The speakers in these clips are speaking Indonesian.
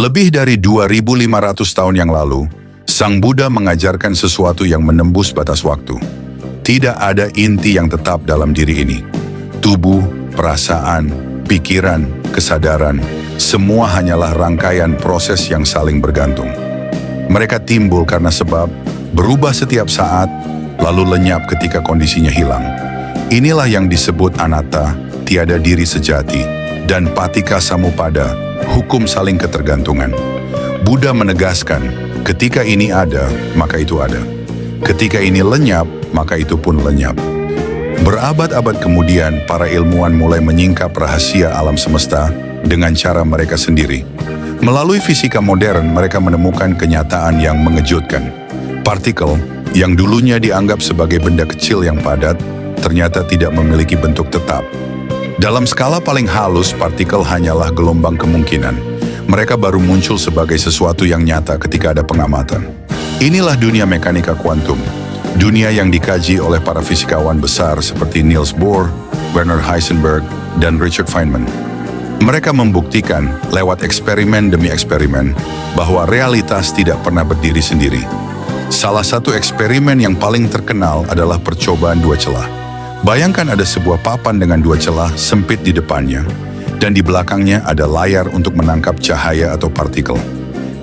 Lebih dari 2.500 tahun yang lalu, Sang Buddha mengajarkan sesuatu yang menembus batas waktu. Tidak ada inti yang tetap dalam diri ini. Tubuh, perasaan, pikiran, kesadaran, semua hanyalah rangkaian proses yang saling bergantung. Mereka timbul karena sebab, berubah setiap saat, lalu lenyap ketika kondisinya hilang. Inilah yang disebut anatta, tiada diri sejati, dan patika samuppada, hukum saling ketergantungan. Buddha menegaskan, ketika ini ada, maka itu ada. Ketika ini lenyap, maka itu pun lenyap. Berabad-abad kemudian, para ilmuwan mulai menyingkap rahasia alam semesta dengan cara mereka sendiri. Melalui fisika modern, mereka menemukan kenyataan yang mengejutkan. Partikel, yang dulunya dianggap sebagai benda kecil yang padat, ternyata tidak memiliki bentuk tetap. Dalam skala paling halus, partikel hanyalah gelombang kemungkinan. Mereka baru muncul sebagai sesuatu yang nyata ketika ada pengamatan. Inilah dunia mekanika kuantum. Dunia yang dikaji oleh para fisikawan besar seperti Niels Bohr, Werner Heisenberg, dan Richard Feynman. Mereka membuktikan lewat eksperimen demi eksperimen bahwa realitas tidak pernah berdiri sendiri. Salah satu eksperimen yang paling terkenal adalah percobaan dua celah. Bayangkan ada sebuah papan dengan dua celah sempit di depannya, dan di belakangnya ada layar untuk menangkap cahaya atau partikel.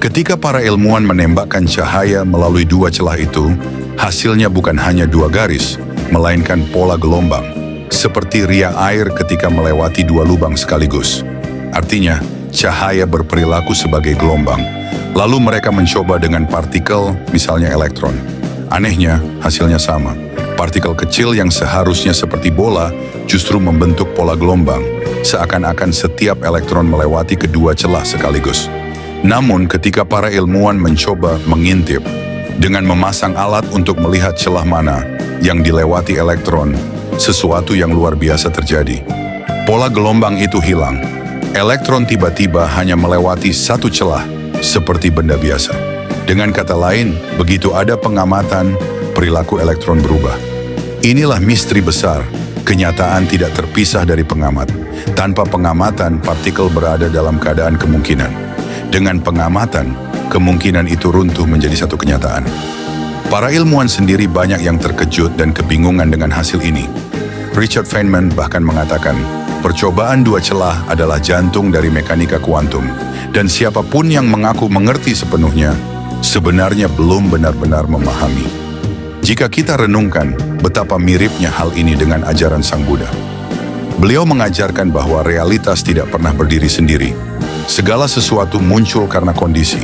Ketika para ilmuwan menembakkan cahaya melalui dua celah itu, hasilnya bukan hanya dua garis, melainkan pola gelombang, seperti riak air ketika melewati dua lubang sekaligus. Artinya, cahaya berperilaku sebagai gelombang. Lalu mereka mencoba dengan partikel, misalnya elektron. Anehnya, hasilnya sama. Partikel kecil yang seharusnya seperti bola justru membentuk pola gelombang, seakan-akan setiap elektron melewati kedua celah sekaligus. Namun ketika para ilmuwan mencoba mengintip, dengan memasang alat untuk melihat celah mana yang dilewati elektron, sesuatu yang luar biasa terjadi. Pola gelombang itu hilang. Elektron tiba-tiba hanya melewati satu celah, seperti benda biasa. Dengan kata lain, begitu ada pengamatan, perilaku elektron berubah. Inilah misteri besar. Kenyataan tidak terpisah dari pengamat. Tanpa pengamatan, partikel berada dalam keadaan kemungkinan. Dengan pengamatan, kemungkinan itu runtuh menjadi satu kenyataan. Para ilmuwan sendiri banyak yang terkejut dan kebingungan dengan hasil ini. Richard Feynman bahkan mengatakan, percobaan dua celah adalah jantung dari mekanika kuantum, dan siapapun yang mengaku mengerti sepenuhnya, sebenarnya belum benar-benar memahami. Jika kita renungkan betapa miripnya hal ini dengan ajaran Sang Buddha. Beliau mengajarkan bahwa realitas tidak pernah berdiri sendiri. Segala sesuatu muncul karena kondisi.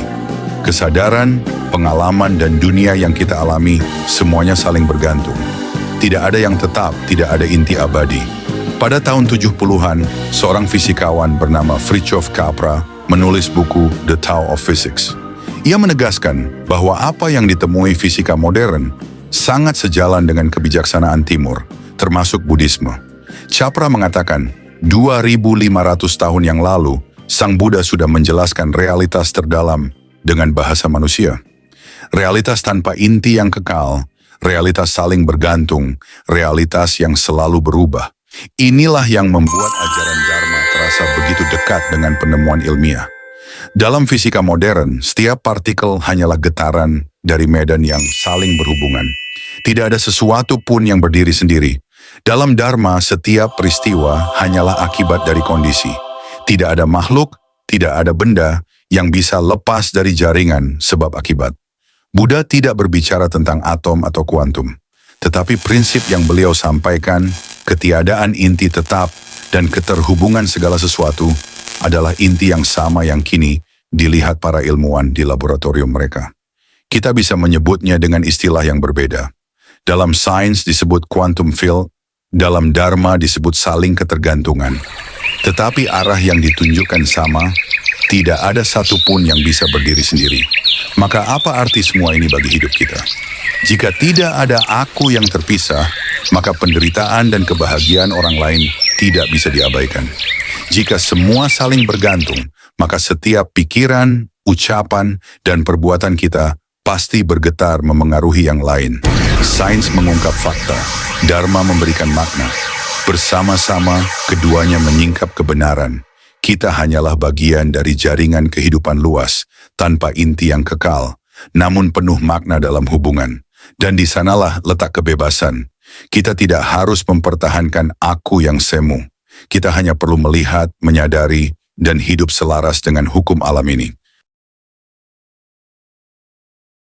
Kesadaran, pengalaman, dan dunia yang kita alami, semuanya saling bergantung. Tidak ada yang tetap, tidak ada inti abadi. Pada tahun 70-an, seorang fisikawan bernama Fritjof Capra menulis buku The Tao of Physics. Ia menegaskan bahwa apa yang ditemui fisika modern sangat sejalan dengan kebijaksanaan Timur, termasuk Buddhisme. Capra mengatakan, 2.500 tahun yang lalu, Sang Buddha sudah menjelaskan realitas terdalam dengan bahasa manusia. Realitas tanpa inti yang kekal, realitas saling bergantung, realitas yang selalu berubah. Inilah yang membuat ajaran Dharma terasa begitu dekat dengan penemuan ilmiah. Dalam fisika modern, setiap partikel hanyalah getaran dari medan yang saling berhubungan. Tidak ada sesuatu pun yang berdiri sendiri. Dalam Dharma, setiap peristiwa hanyalah akibat dari kondisi. Tidak ada makhluk, tidak ada benda yang bisa lepas dari jaringan sebab akibat. Buddha tidak berbicara tentang atom atau kuantum, tetapi prinsip yang beliau sampaikan, ketiadaan inti tetap dan keterhubungan segala sesuatu adalah inti yang sama yang kini dilihat para ilmuwan di laboratorium mereka. Kita bisa menyebutnya dengan istilah yang berbeda. Dalam sains disebut quantum field, dalam Dharma disebut saling ketergantungan. Tetapi arah yang ditunjukkan sama, tidak ada satupun yang bisa berdiri sendiri. Maka apa arti semua ini bagi hidup kita? Jika tidak ada aku yang terpisah, maka penderitaan dan kebahagiaan orang lain tidak bisa diabaikan. Jika semua saling bergantung, maka setiap pikiran, ucapan, dan perbuatan kita pasti bergetar memengaruhi yang lain. Sains mengungkap fakta, Dharma memberikan makna. Bersama-sama, keduanya menyingkap kebenaran. Kita hanyalah bagian dari jaringan kehidupan luas, tanpa inti yang kekal, namun penuh makna dalam hubungan. Dan di sanalah letak kebebasan. Kita tidak harus mempertahankan aku yang semu. Kita hanya perlu melihat, menyadari, dan hidup selaras dengan hukum alam ini.